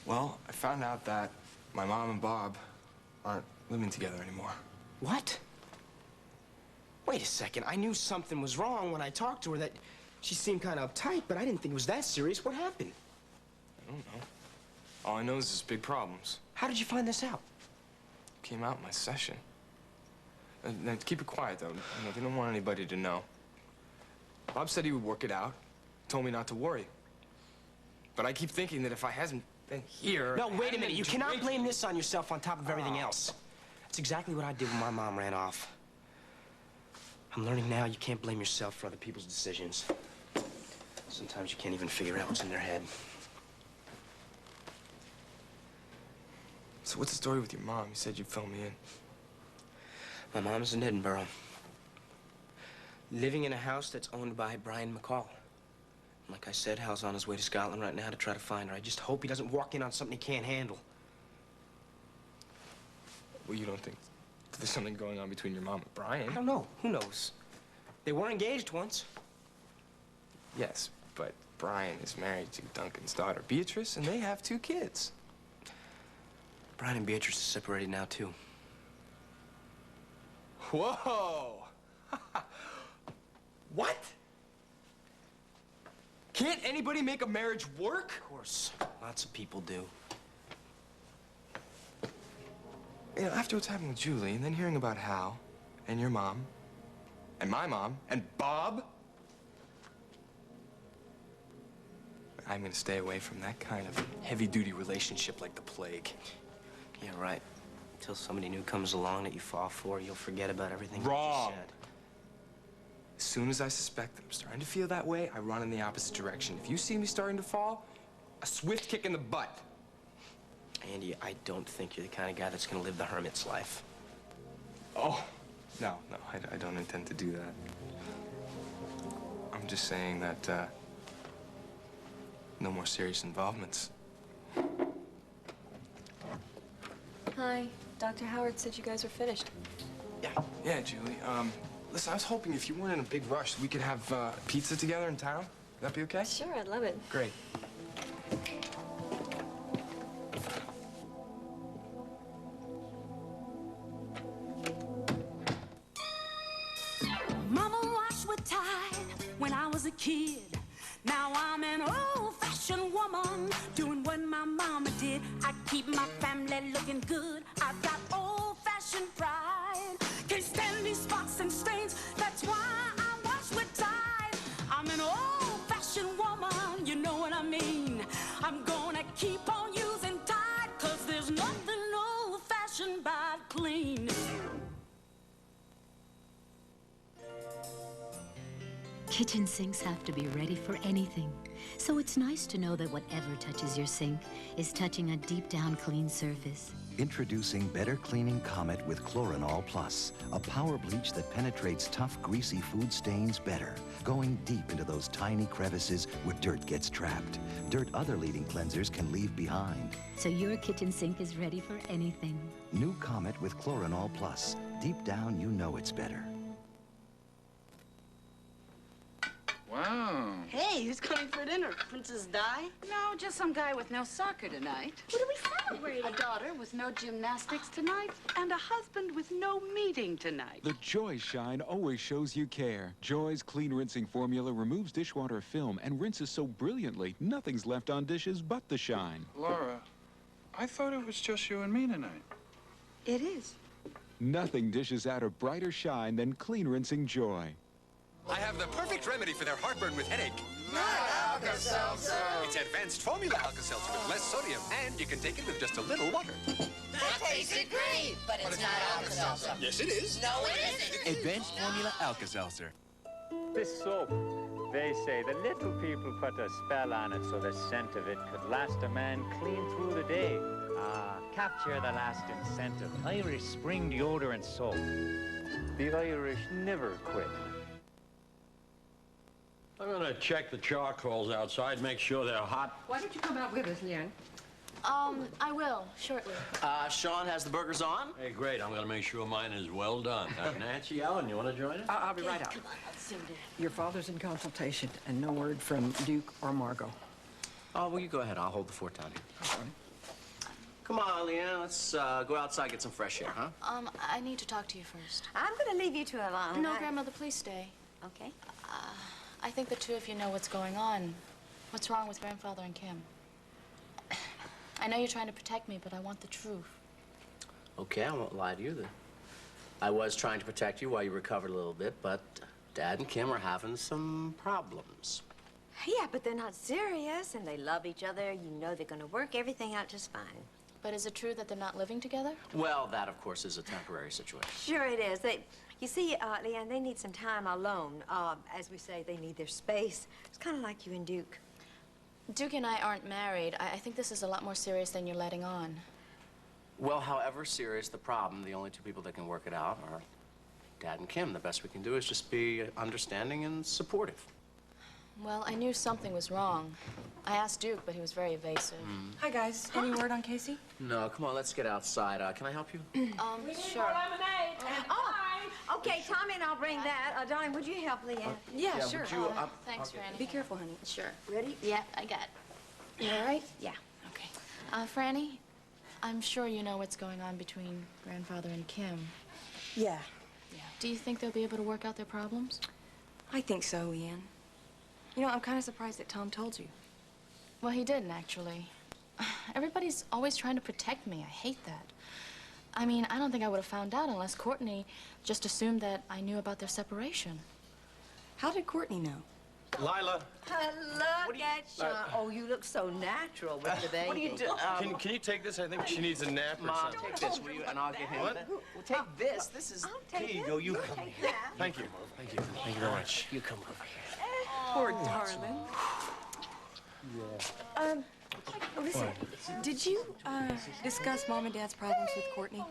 Well, I found out that my mom and Bob aren't living together anymore. What? Wait a second. I knew something was wrong when I talked to her, that she seemed kind of uptight, but I didn't think it was that serious. What happened? I don't know. All I know is there's big problems. How did you find this out? It came out in my session. Now, keep it quiet, though. You know, they don't want anybody to know. Bob said he would work it out. Told me not to worry. But I keep thinking that if I hasn't been here... No, wait a minute. You cannot blame this on yourself on top of everything else. That's exactly what I did when my mom ran off. I'm learning now you can't blame yourself for other people's decisions. Sometimes you can't even figure out what's in their head. So what's the story with your mom? You said you'd fill me in. My mom's in Edinburgh, living in a house that's owned by Brian McCall. Like I said, Hal's on his way to Scotland right now to try to find her. I just hope he doesn't walk in on something he can't handle. Well, you don't think there's something going on between your mom and Brian? I don't know. Who knows? They were engaged once. Yes, but Brian is married to Duncan's daughter, Beatrice, and they have 2 kids. Brian and Beatrice are separated now, too. Whoa! What? Can't anybody make a marriage work? Of course. Lots of people do. You know, after what's happened with Julie, and then hearing about Hal, and your mom, and my mom, and Bob, I'm gonna stay away from that kind of heavy-duty relationship like the plague. Yeah, right. Until somebody new comes along that you fall for, you'll forget about everything Wrong. you just said. As soon as I suspect that I'm starting to feel that way, I run in the opposite direction. If you see me starting to fall, a swift kick in the butt. Andy, I don't think you're the kind of guy that's gonna live the hermit's life. Oh, no, I don't intend to do that. I'm just saying that, no more serious involvements. Hi. Dr. Howard said you guys were finished. Yeah, Julie, listen, I was hoping if you weren't in a big rush, we could have, pizza together in town. Would that be okay? Sure, I'd love it. Great. Mama washed with Tide when I was a kid. Now I'm an old-fashioned woman, doing what my mama did. I keep my family looking good. I've got old-fashioned pride. Can't stand these spots and stains. That's why I wash with Tide. I'm an old-fashioned woman, you know what I mean. I'm gonna keep on using Tide, 'cause there's nothing old-fashioned but clean. Kitchen sinks have to be ready for anything. So it's nice to know that whatever touches your sink is touching a deep down clean surface. Introducing Better Cleaning Comet with Chlorinol Plus, a power bleach that penetrates tough, greasy food stains better, going deep into those tiny crevices where dirt gets trapped. Dirt other leading cleansers can leave behind. So your kitchen sink is ready for anything. New Comet with Chlorinol Plus. Deep down, you know it's better. Wow. Hey, who's coming for dinner? Princess Di? No, just some guy with no soccer tonight. What are we celebrating? A daughter with no gymnastics tonight, and a husband with no meeting tonight. The Joy Shine always shows you care. Joy's clean rinsing formula removes dishwater film and rinses so brilliantly, nothing's left on dishes but the shine. Laura, I thought it was just you and me tonight. It is. Nothing dishes out a brighter shine than clean rinsing Joy. I have the perfect remedy for their heartburn with headache. Not Alka-Seltzer. It's advanced formula Alka-Seltzer with less sodium, and you can take it with just a little water. That tasted great, but it's not Alka-Seltzer. Yes, it is. No, it isn't. Advanced formula Alka-Seltzer. This soap, they say the little people put a spell on it so the scent of it could last a man clean through the day. Capture the lasting scent of Irish spring deodorant soap. The Irish never quit. I'm gonna check the charcoals outside, make sure they're hot. Why don't you come out with us, Leanne? I will, shortly. Sean has the burgers on. Hey, great. I'm gonna make sure mine is well done. Nancy, Ellen, you wanna join us? I'll be right out. Come on, let's zoom in. Your father's in consultation, and no word from Duke or Margot. Oh, well, you go ahead. I'll hold the fort down here. Come on, Leanne. Let's go outside, get some fresh air, huh? I need to talk to you first. I'm going to leave you two alone. No, Grandmother, please stay. Okay. I think the two of you know what's going on. What's wrong with Grandfather and Kim? I know you're trying to protect me, but I want the truth. Okay, I won't lie to you then. I was trying to protect you while you recovered a little bit, but Dad and Kim are having some problems. Yeah, but they're not serious, and they love each other. You know they're going to work everything out just fine. But is it true that they're not living together? Well, that, of course, is a temporary situation. Sure it is. You see, Leanne, they need some time alone. As we say, they need their space. It's kind of like you and Duke. Duke and I aren't married. I think this is a lot more serious than you're letting on. Well, however serious the problem, the only two people that can work it out are Dad and Kim. The best we can do is just be understanding and supportive. Well, I knew something was wrong. I asked Duke, but he was very evasive. Hi, guys. Any word on Casey? No, come on, let's get outside. Can I help you? Sure. Oh, okay, Tommy and I'll bring that. Darling, would you help Leanne? Yeah, sure. Would you, Thanks, Franny. Be careful, honey. Sure. Ready? Yeah, I got it. You all right? Yeah. Okay. Franny, I'm sure you know what's going on between Grandfather and Kim. Yeah. Do you think they'll be able to work out their problems? I think so, Leanne. You know, I'm kind of surprised that Tom told you. Well, he didn't, actually. Everybody's always trying to protect me. I hate that. I mean, I don't think I would have found out unless Courtney just assumed that I knew about their separation. How did Courtney know? Lila. Look at Sean. Oh, you look so natural with the baby. What do you do? Can you take this? I think she needs a nap or Mom, something. take this, will you? And I'll get him. What? Well, take this. This is... Here you go. You come take here. that. Thank you. Thank you. Thank you very much. You come over here. Poor darling. Listen, did you, discuss Mom and Dad's problems with Courtney?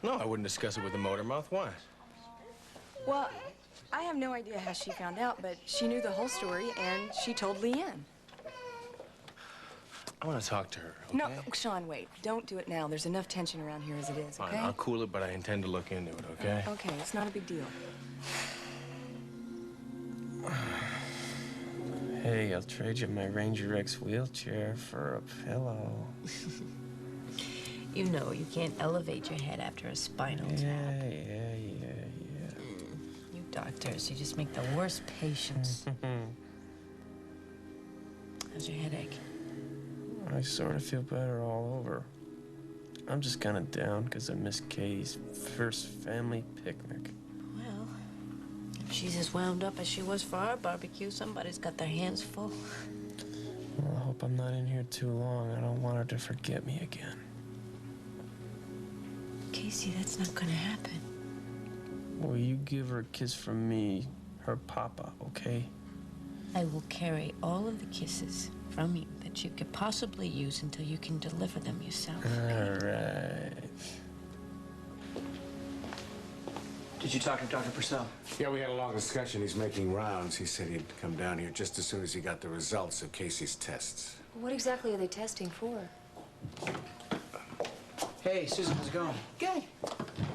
No, I wouldn't discuss it with the motor mouth. Why? Well, I have no idea how she found out, but she knew the whole story, and she told Leanne. I want to talk to her, okay? No, Sean, wait. Don't do it now. There's enough tension around here as it is, okay? Fine, I'll cool it, but I intend to look into it, okay? Okay, it's not a big deal. Hey, I'll trade you my Ranger X wheelchair for a pillow. You know you can't elevate your head after a spinal tap. Yeah. You doctors, you just make the worst patients. How's your headache? I sort of feel better all over. I'm just kind of down because I missed Katie's first family picnic. Well, if she's as wound up as she was for our barbecue, somebody's got their hands full. Well, I hope I'm not in here too long. I don't want her to forget me again. Casey, that's not gonna happen. Will you give her a kiss from me, her papa, okay? I will carry all of the kisses from you that you could possibly use until you can deliver them yourself. All right. Did you talk to Dr. Purcell? Yeah, we had a long discussion. He's making rounds. He said he'd come down here just as soon as he got the results of Casey's tests. What exactly are they testing for? Hey, Susan, how's it going? Good.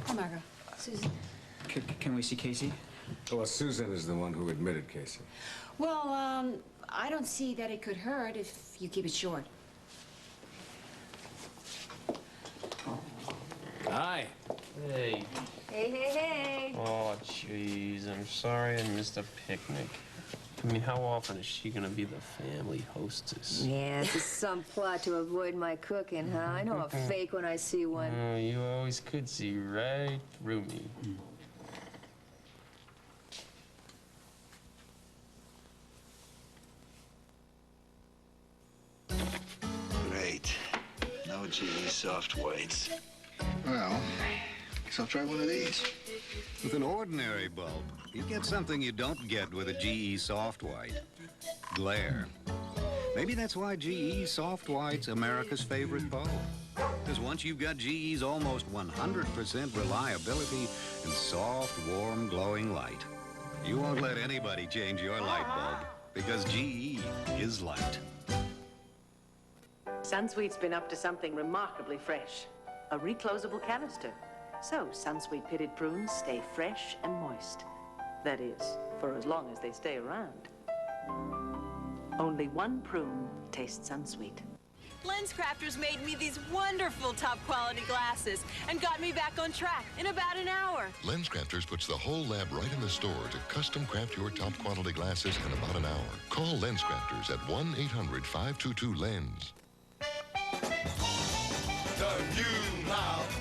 Hi, Margot. Susan. Can we see Casey? Well, Susan is the one who admitted Casey. Well, I don't see that it could hurt if you keep it short. Hi. Hey. Hey, hey, hey. Oh, jeez. I'm sorry I missed a picnic. I mean, how often is she gonna be the family hostess? Yeah, this is some plot to avoid my cooking, huh? I know a fake when I see one. Oh, you always could see right through me. Great. No GE soft whites. Well, guess I'll try one of these. With an ordinary bulb, you get something you don't get with a GE soft white. Glare. Maybe that's why GE soft white's America's favorite bulb. Because once you've got GE's almost 100% reliability and soft, warm, glowing light, you won't let anybody change your light bulb. Because GE is light. Sunsweet's been up to something remarkably fresh. A reclosable canister. So Sunsweet pitted prunes stay fresh and moist. That is, for as long as they stay around. Only one prune tastes Sunsweet. LensCrafters made me these wonderful top-quality glasses and got me back on track in about an hour. LensCrafters puts the whole lab right in the store to custom craft your top-quality glasses in about an hour. Call LensCrafters at 1-800-522-LENS. The new mouth.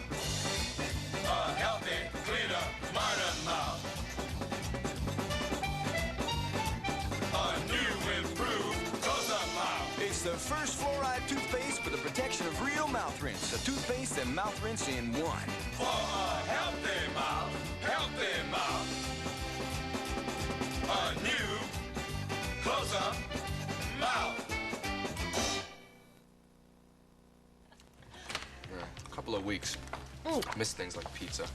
A healthy, cleaner, smarter mouth. A new, improved, closer mouth. It's the first fluoride toothpaste for the protection of real mouth rinse. A toothpaste and mouth rinse in one. For a healthy mouth, healthy mouth. A new, closer mouth. A couple of weeks. Missed things like pizza.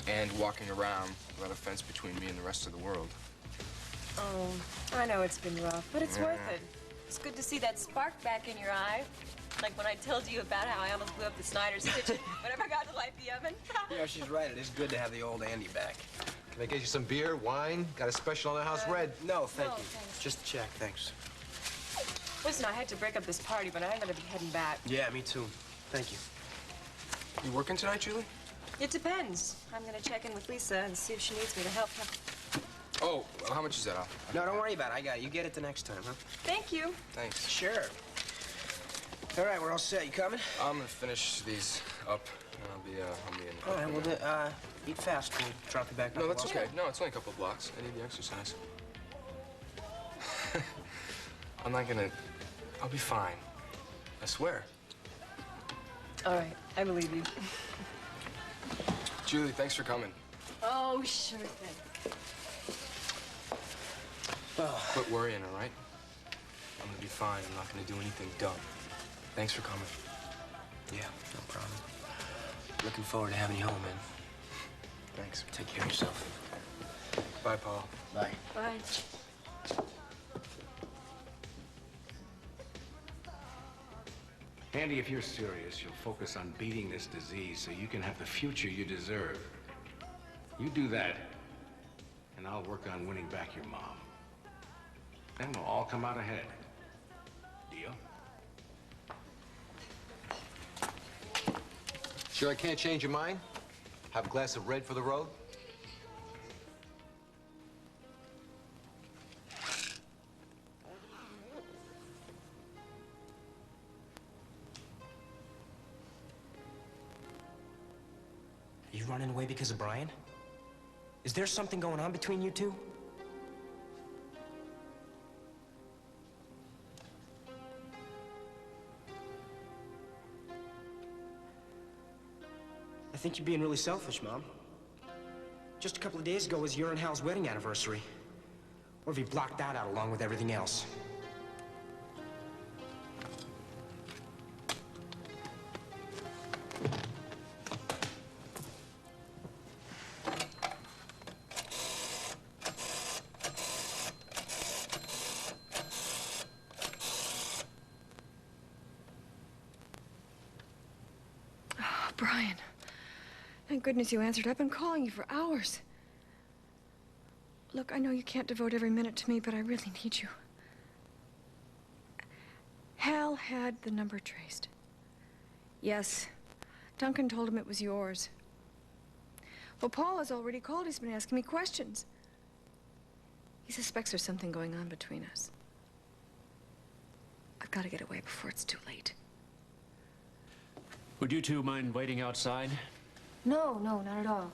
And walking around without a fence between me and the rest of the world. Oh, I know it's been rough, but it's worth it. It's good to see that spark back in your eye. Like when I told you about how I almost blew up the Snyder's kitchen whenever I got to light the oven. You know, she's right. It is good to have the old Andy back. Can I get you some beer, wine? Got a special on the house red? No, thank you. thanks. Just a check, thanks. Listen, I had to break up this party, but I'm gonna be heading back. Yeah, me too. Thank you. You working tonight, Julie? It depends. I'm gonna check in with Lisa and see if she needs me to help her. Oh, well, how much is that off? No, don't worry about it. I got it. You get it the next time, huh? Thank you. Thanks. Sure. All right, we're all set. You coming? I'm gonna finish these up, and I'll be in. All right, well, eat fast. We'll drop you back. No, that's okay. No, it's only a couple of blocks. I need the exercise. I'll be fine. I swear. All right, I believe you. Julie, thanks for coming. Oh, sure thing. Quit worrying, all right? I'm gonna be fine. I'm not gonna do anything dumb. Thanks for coming. Yeah, no problem. Looking forward to having you home, man. Thanks. Take care of yourself. Bye, Paul. Bye. Bye. Andy, if you're serious, you'll focus on beating this disease so you can have the future you deserve. You do that, and I'll work on winning back your mom. Then we'll all come out ahead. Deal? Sure I can't change your mind? Have a glass of red for the road? Are you running away because of Brian? Is there something going on between you two? I think you're being really selfish, Mom. Just a couple of days ago was your and Hal's wedding anniversary. Or have you blocked that out along with everything else? Brian. Thank goodness you answered. I've been calling you for hours. Look, I know you can't devote every minute to me, but I really need you. Hal had the number traced. Yes, Duncan told him it was yours. Well, Paul has already called. He's been asking me questions. He suspects there's something going on between us. I've got to get away before it's too late. Would you two mind waiting outside? No, not at all.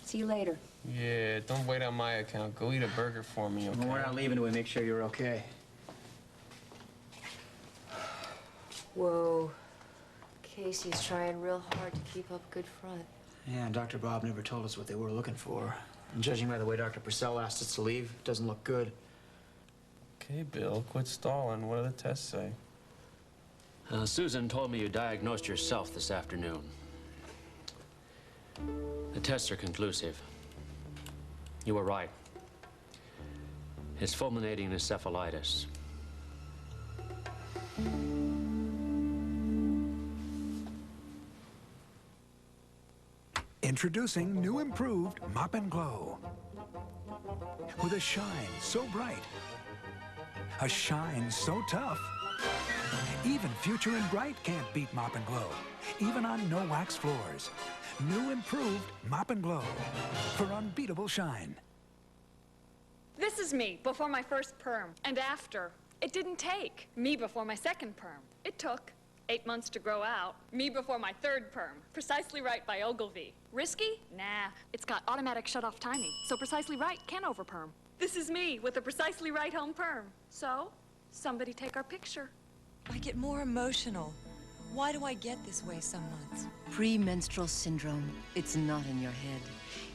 See you later. Yeah, don't wait on my account. Go eat a burger for me, okay? Well, we're not leaving till we make sure you're okay. Whoa. Casey's trying real hard to keep up a good front. Yeah, and Dr. Bob never told us what they were looking for. And judging by the way Dr. Purcell asked us to leave, it doesn't look good. Okay, Bill, quit stalling. What do the tests say? Susan told me you diagnosed yourself this afternoon. The tests are conclusive. You were right. It's fulminating encephalitis. Introducing new improved Mop and Glow. With a shine so bright, a shine so tough, even Future and Bright can't beat Mop and Glow, even on no wax floors. New improved Mop and Glow for unbeatable shine. This is me before my first perm, and after. It didn't take. Me before my second perm. It took 8 months to grow out. Me before my third perm. Precisely Right by Ogilvy. Risky? Nah. It's got automatic shut-off timing, so Precisely Right can overperm. This is me with a Precisely Right home perm. So, somebody take our picture. I get more emotional. Why do I get this way some months? Premenstrual syndrome. It's not in your head.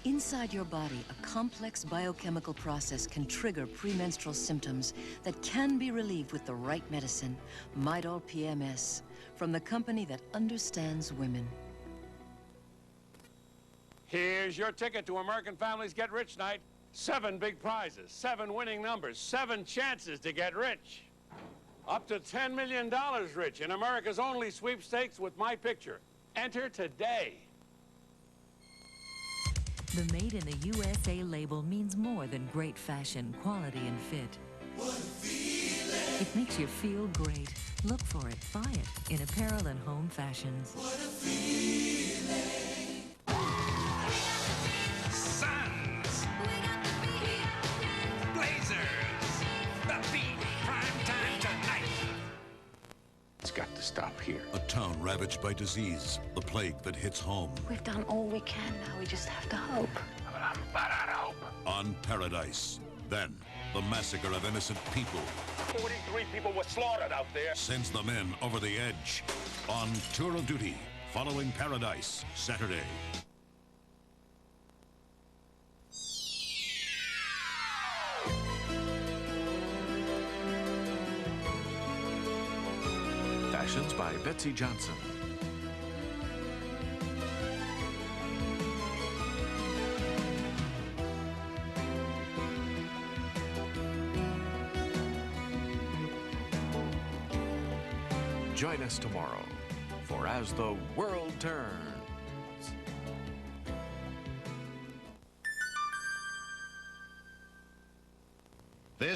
Inside your body, a complex biochemical process can trigger premenstrual symptoms that can be relieved with the right medicine. Midol PMS, from the company that understands women. Here's your ticket to American Families Get Rich Night. 7 big prizes, 7 winning numbers, 7 chances to get rich. Up to $10 million rich in America's only sweepstakes with my picture. Enter today. The Made in the USA label means more than great fashion, quality, and fit. What a feeling. It makes you feel great. Look for it, buy it in apparel and home fashions. What a feeling. Suns. Blazers. The beat. Prime time tonight. It's got to stop here. A town ravaged by disease, the plague that hits home. We've done all we can now. We just have to hope. But I'm about out of hope. On Paradise. Then, the massacre of innocent people 43 people were slaughtered out there. sends the men over the edge. On Tour of Duty, following Paradise, Saturday. Fashions by Betsy Johnson. Join us tomorrow for As the World Turns.